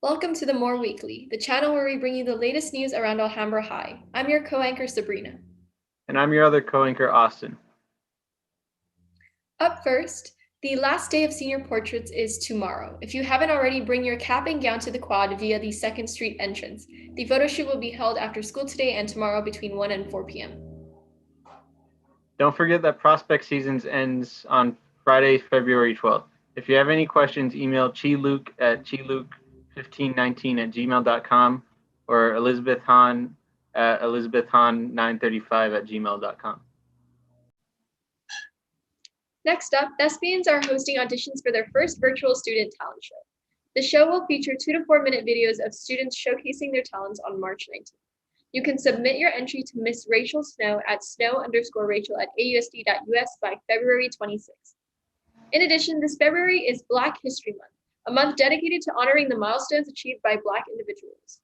Welcome to the Moor Weekly, the channel where we bring you the latest news around Alhambra High. I'm your co-anchor Sabrina. And I'm your other co-anchor, Austin. Up first, the last day of senior portraits is tomorrow. If you haven't already, bring your cap and gown to the quad via the 2nd Street entrance. The photo shoot will be held after school today and tomorrow between 1 and 4 p.m. Don't forget that prospect season ends on Friday, February 12th. If you have any questions, email chiluke at chiluke1519@gmail.com or Elizabeth Hahn at elizabethhahn935@gmail.com. Next up, thespians are hosting auditions for their first virtual student talent show. The show will feature 2 to 4 minute videos of students showcasing their talents on March 19th. You can submit your entry to Miss Rachel Snow at snow_Rachel@AUSD.US by February 26th. In addition, this February is Black History Month, a month dedicated to honoring the milestones achieved by Black individuals.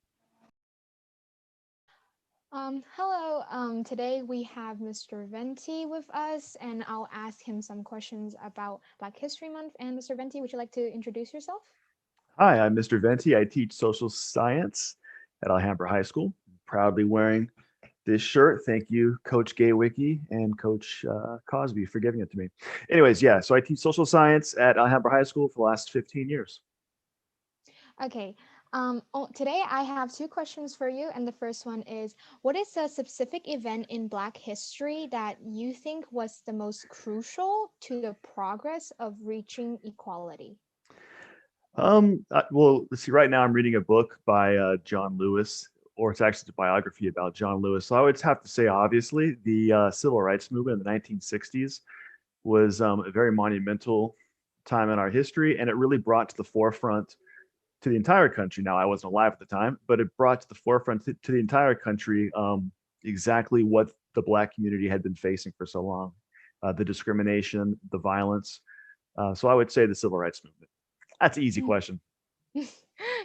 Hello, today we have Mr. Venti with us, and I'll ask him some questions about Black History Month. And Mr. Venti, would you like to introduce yourself? Hi, I'm Mr. Venti. I teach social science at Alhambra High School. Proudly wearing this shirt. Thank you, Coach Gaywicki and Coach Cosby for giving it to me. Anyways, yeah, so I teach social science at Alhambra High School for the last 15 years. Okay. Today I have 2 questions for you, and the first one is, what is a specific event in Black history that you think was the most crucial to the progress of reaching equality? Well, let's see, right now I'm reading a book by John Lewis, or it's actually a biography about John Lewis. So I would have to say, obviously, the civil rights movement in the 1960s was a very monumental time in our history, and it really brought to the forefront to the entire country. Now, I wasn't alive at the time, but it brought to the forefront to the entire country exactly what the Black community had been facing for so long, the discrimination, the violence. So I would say the civil rights movement. That's an easy question.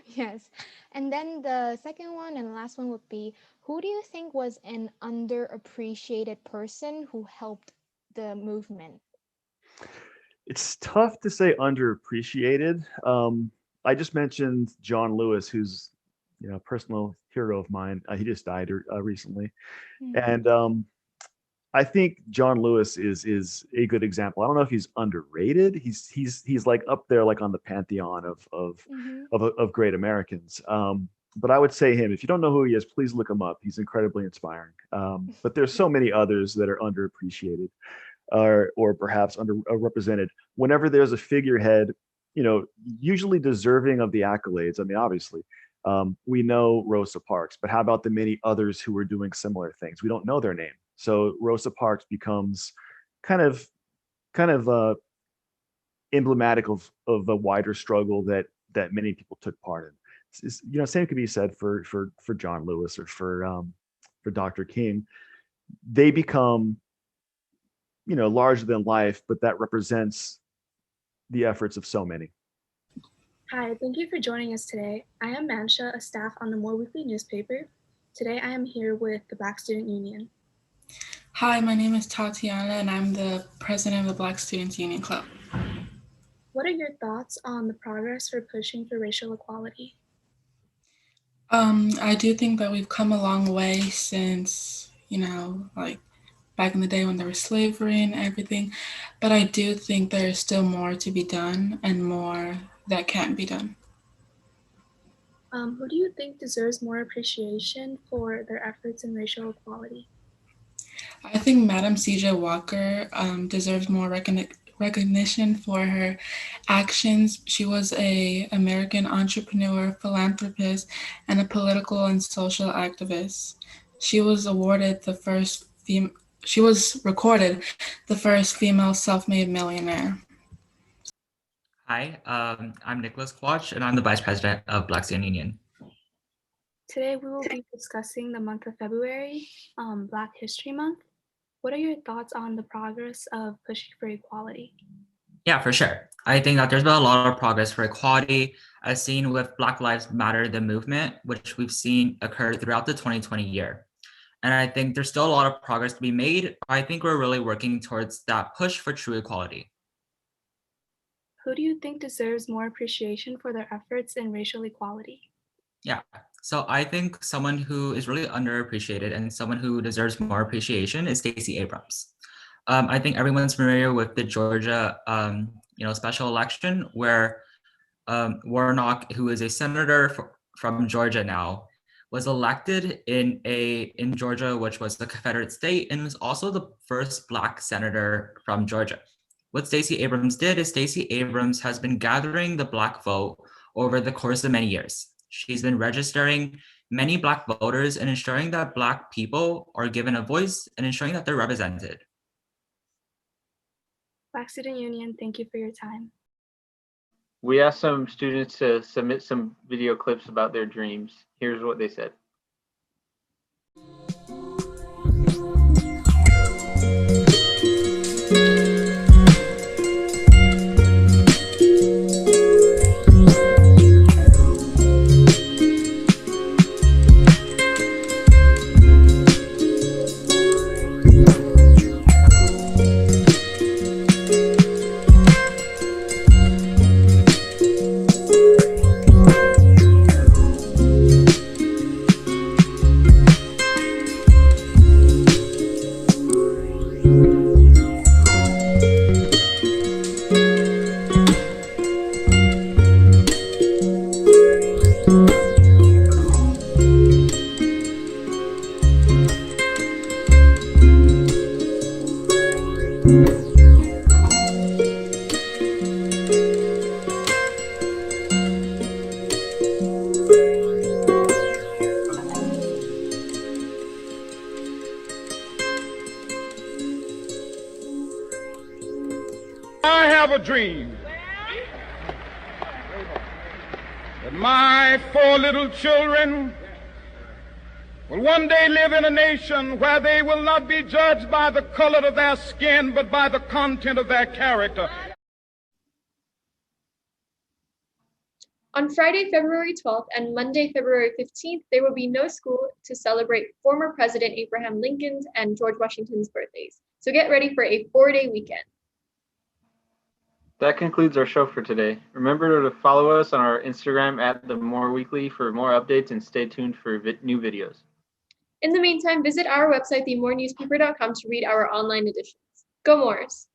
Yes. And then the second one and the last one would be, who do you think was an underappreciated person who helped the movement? It's tough to say underappreciated. I just mentioned John Lewis, who's a personal hero of mine. He just died recently, and I think John Lewis is a good example. I don't know if he's underrated. He's like up there, like on the pantheon of great Americans. But I would say him. If you don't know who he is, please look him up. He's incredibly inspiring. But there's so many others that are underappreciated, or perhaps underrepresented. Whenever there's a figurehead, usually deserving of the accolades. I mean, obviously, we know Rosa Parks, but how about the many others who are doing similar things? We don't know their name. So Rosa Parks becomes kind of emblematic of a wider struggle that many people took part in. Same could be said for John Lewis or for Dr. King. They become larger than life, but that represents the efforts of so many. Hi, thank you for joining us today. I am Mansha, a staff on the Moor Weekly newspaper. Today I am here with the Black Student Union. Hi, my name is Tatiana, and I'm the president of the Black Students Union Club. What are your thoughts on the progress for pushing for racial equality? I do think that we've come a long way since, like back in the day when there was slavery and everything, but I do think there is still more to be done and more that can't be done. Who do you think deserves more appreciation for their efforts in racial equality? I think Madam C.J. Walker deserves more recognition for her actions. She was an American entrepreneur, philanthropist, and a political and social activist. She was recorded the first female self-made millionaire. Hi, I'm Nicholas Quach, and I'm the Vice President of Black Student Union. Today we will be discussing the month of February, Black History Month. What are your thoughts on the progress of pushing for equality? Yeah, for sure. I think that there's been a lot of progress for equality, as seen with Black Lives Matter, the movement, which we've seen occur throughout the 2020 year. And I think there's still a lot of progress to be made. I think we're really working towards that push for true equality. Who do you think deserves more appreciation for their efforts in racial equality? Yeah. So I think someone who is really underappreciated and someone who deserves more appreciation is Stacey Abrams. I think everyone's familiar with the Georgia, special election where Warnock, who is a senator from Georgia now, was elected in Georgia, which was the Confederate state, and was also the first Black senator from Georgia. What Stacey Abrams did is Stacey Abrams has been gathering the Black vote over the course of many years. She's been registering many Black voters and ensuring that Black people are given a voice and ensuring that they're represented. Black Student Union, thank you for your time. We asked some students to submit some video clips about their dreams. Here's what they said. I have a dream that my 4 little children will one day live in a nation where they will not be judged by the color of their skin, but by the content of their character. On Friday, February 12th and Monday, February 15th, there will be no school to celebrate former President Abraham Lincoln's and George Washington's birthdays. So get ready for a 4-day weekend. That concludes our show for today. Remember to follow us on our Instagram at the Moor Weekly for more updates and stay tuned for new videos. In the meantime, visit our website, themoornewspaper.com, to read our online editions. Go Moors!